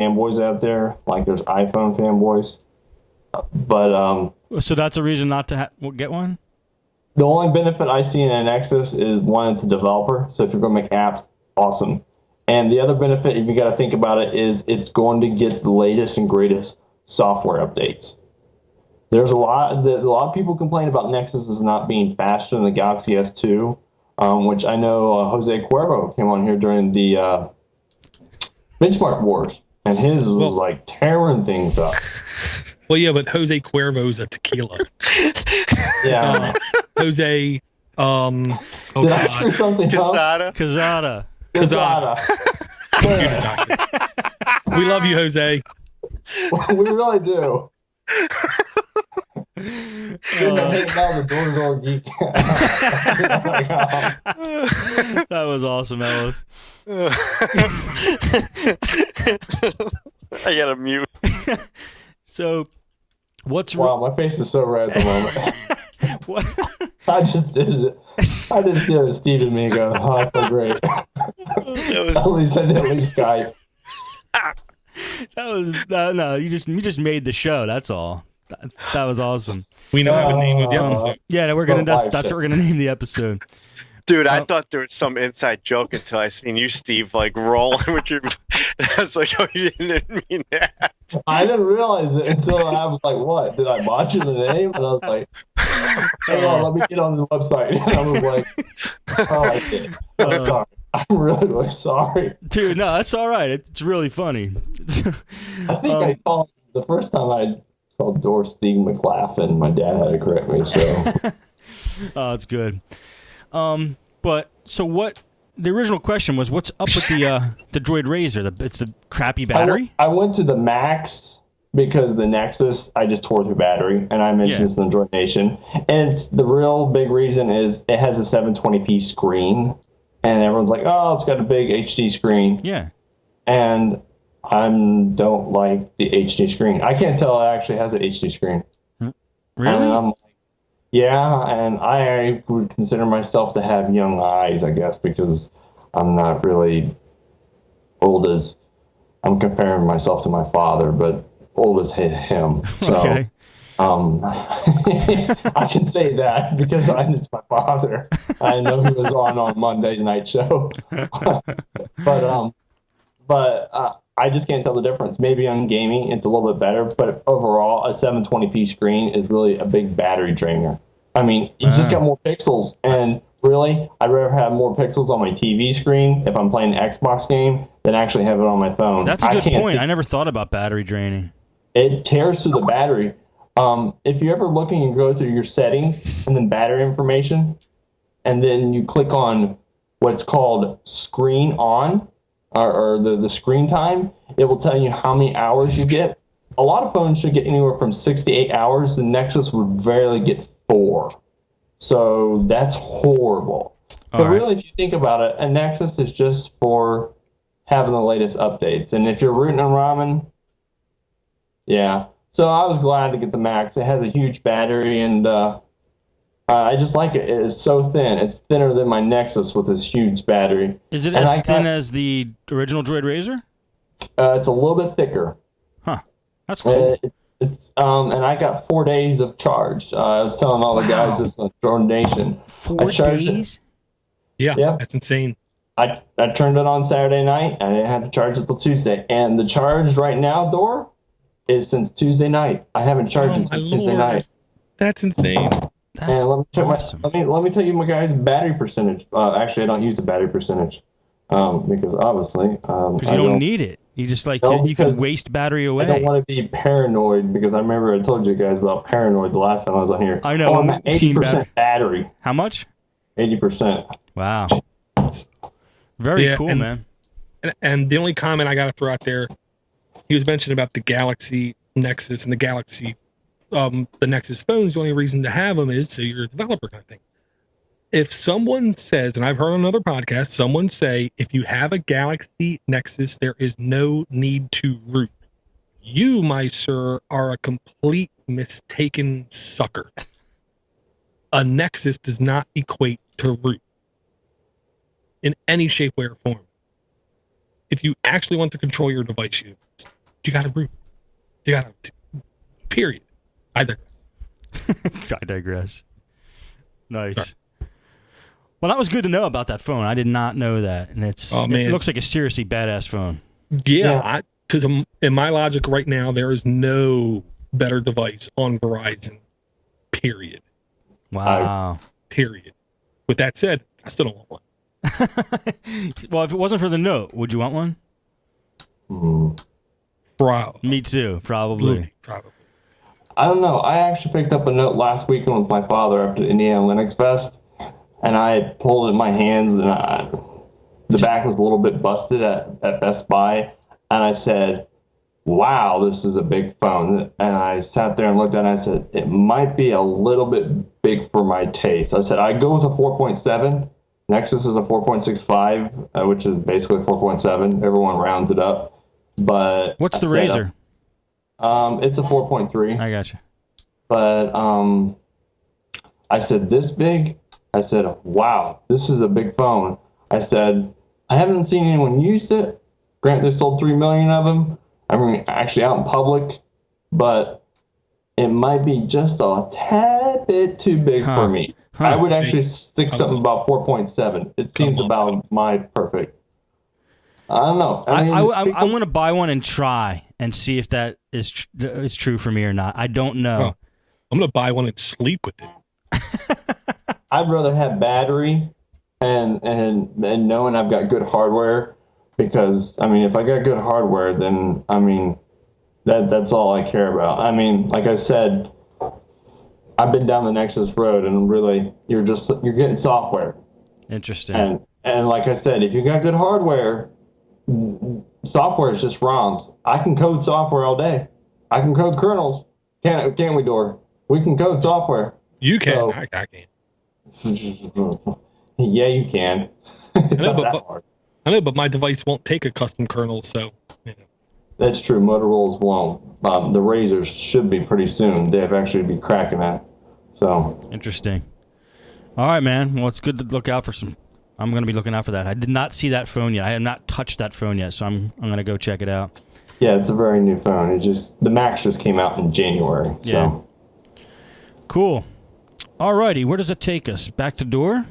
fanboys out there, like there's iPhone fanboys. But So that's a reason not to get one? the only benefit I see in a Nexus is one, it's a developer. So if you're going to make apps, awesome. And the other benefit, if you got to think about it, is it's going to get the latest and greatest software updates. There's a lot of people complain about Nexus as not being faster than the Galaxy S2, which I know Jose Cuervo came on here during the Benchmark Wars, and his was like tearing things up. Well, yeah, but Jose Cuervo's a tequila. Yeah. Jose, Did I screw something up? Cazada. We love you, Jose. We really do. The door geek. That was awesome, Ellis. I gotta mute. So, what's wow? My face is so red at the moment. What? I just did it. I just did it. Steve and me go, oh, I feel great. At least I didn't leave Skype. That was no. You just made the show. That's all. That was awesome. We know how to name the episode. Yeah, we're gonna. That's what we're gonna name the episode. Dude, I thought there was some inside joke until I seen you, Steve, like rolling with your. I was like, "Oh, you didn't mean that." I didn't realize it until I was like, "What? Did I botch the name?" And I was like, "Hang on, let me get on the website." And I was like, "Oh, I did. I'm sorry. I'm really, really sorry." Dude, no, that's all right. It's really funny. I think I called the first time I called Doris Steve McLaughlin. My dad had to correct me, so. Oh, it's good. But so what? The original question was, what's up with the Droid Razor? It's the crappy battery. I went to the Max because the Nexus I just tore through battery, and I mentioned this in the Droid Nation. And it's the real big reason is it has a 720p screen, and everyone's like, "Oh, it's got a big HD screen." Yeah. And I don't like the HD screen. I can't tell it actually has an HD screen. Really? Yeah, and I would consider myself to have young eyes, I guess, because I'm not really old as I'm comparing myself to my father, but old as him. So, okay. I can say that because I miss my father. I know he was on Monday night show, but I just can't tell the difference. Maybe on gaming it's a little bit better, but overall a 720p screen is really a big battery drainer. I mean, you just got more pixels, and really, I'd rather have more pixels on my TV screen if I'm playing an Xbox game than actually have it on my phone. That's a good point. I never thought about battery draining. It tears through the battery. If you ever look and you go through your settings and then battery information, and then you click on what's called screen on, or the screen time, it will tell you how many hours you get. A lot of phones should get anywhere from 6 to 8 hours. The Nexus would barely get 4. So that's horrible. But really, if you think about it, a Nexus is just for having the latest updates. And if you're rooting on ramen, yeah. So I was glad to get the Max. It has a huge battery, and I just like it. It is so thin. It's thinner than my Nexus with this huge battery. Is it as thin as the original Droid Razor? It's a little bit thicker. Huh. That's cool. And I got 4 days of charge. I was telling all the guys it's a Droid Nation. 4 days? Yeah, that's insane. I turned it on Saturday night. I didn't have to charge it till Tuesday. And the charge right now, Dor, is since Tuesday night. I haven't charged it since Tuesday night. That's insane. That's awesome. Let me tell you my guy's battery percentage. Actually, I don't use the battery percentage because obviously because you don't need it. You just you can waste battery away. I don't want to be paranoid because I remember I told you guys about paranoid the last time I was on here. I know. I'm at 80% battery. How much? 80%. Wow. Very cool, man. And the only comment I got to throw out there, he was mentioning about the Galaxy Nexus and the Galaxy, the Nexus phones. The only reason to have them is so you're a developer kind of thing. If someone says, and I've heard on other podcasts, someone say, if you have a Galaxy Nexus, there is no need to root. You, my sir, are a complete mistaken sucker. A Nexus does not equate to root in any shape, way, or form. If you actually want to control your device, You got to root. You got to. Period. I digress. I digress. Nice. Sorry. Well, that was good to know about that phone. I did not know that, and it looks like a seriously badass phone. Yeah. In my logic right now, there is no better device on Verizon. Period. Wow. Period. With that said, I still don't want one. Well, if it wasn't for the Note, would you want one? Me too, probably. I don't know. I actually picked up a Note last weekend with my father after Indiana Linux Fest, and I pulled it in my hands, and the back was a little bit busted at Best Buy, and I said, wow, this is a big phone. And I sat there and looked at it, and I said, it might be a little bit big for my taste. I said, I'd go with a 4.7. Nexus is a 4.65, which is basically 4.7. Everyone rounds it up. But what's the Razr? It's a 4.3. I got you. But I said, this big? I said, wow, this is a big phone. I said, I haven't seen anyone use it. Granted, they sold 3 million of them. I mean, actually out in public. But it might be just a tad bit too big for me. I would actually stick something about 4.7. It seems about my perfect. I don't know. I want to buy one and try and see if that is true for me or not. I don't know. Oh, I'm going to buy one and sleep with it. I'd rather have battery and knowing I've got good hardware, because I mean, if I got good hardware, then I mean that's all I care about. I mean, like I said, I've been down the Nexus road, and really you're getting software. Interesting. And like I said, if you got good hardware, software is just ROMs. I can code software all day. I can code kernels. Can't we, Dor? We can code software. You can. So, I can. Yeah, you can. It's not that hard. I know, but my device won't take a custom kernel, so. Yeah. That's true. Motorola's won't. The Razrs should be pretty soon. They've actually be cracking that. So interesting. All right, man. Well, it's good to look out for some. I'm going to be looking out for that. I did not see that phone yet. I have not touched that phone yet, so I'm going to go check it out. Yeah, it's a very new phone. The Max just came out in January. So. Yeah. Cool. All righty. Where does it take us? Back to Dor?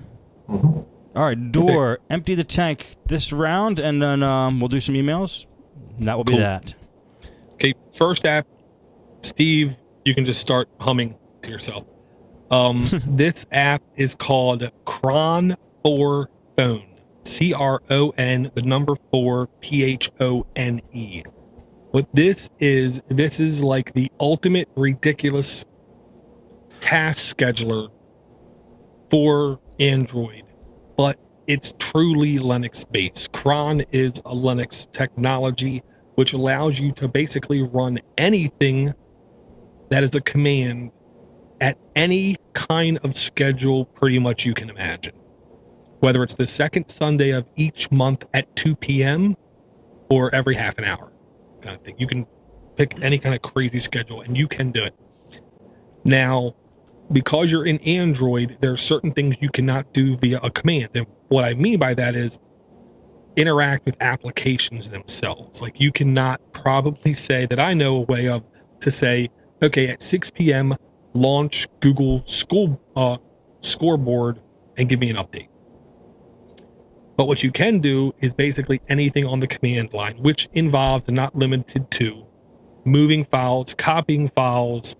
Mm-hmm. All right, Dor, empty the tank this round, and then we'll do some emails. And that will be that. Okay, first app, Steve, you can just start humming to yourself. This app is called Cron for Phone. CRON, the number 4, PHONE. What this is like the ultimate ridiculous task scheduler for Android, but it's truly Linux based. Cron is a Linux technology which allows you to basically run anything that is a command at any kind of schedule pretty much you can imagine. Whether it's the second Sunday of each month at 2 p.m. or every half an hour kind of thing. You can pick any kind of crazy schedule and you can do it. Now, because you're in Android, there are certain things you cannot do via a command. And what I mean by that is interact with applications themselves. Like you cannot probably say that I know a way of to say, okay, at 6 p.m., launch Google School Scoreboard and give me an update. But what you can do is basically anything on the command line, which involves and not limited to moving files, copying files,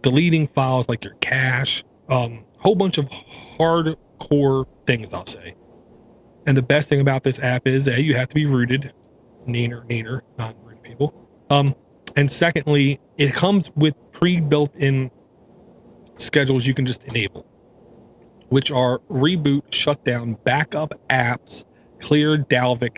deleting files like your cache, whole bunch of hardcore things, I'll say. And the best thing about this app is you have to be rooted, neener, non-rooted people. And secondly, it comes with pre-built-in schedules you can just enable, which are reboot, shutdown, backup apps, clear, Dalvik,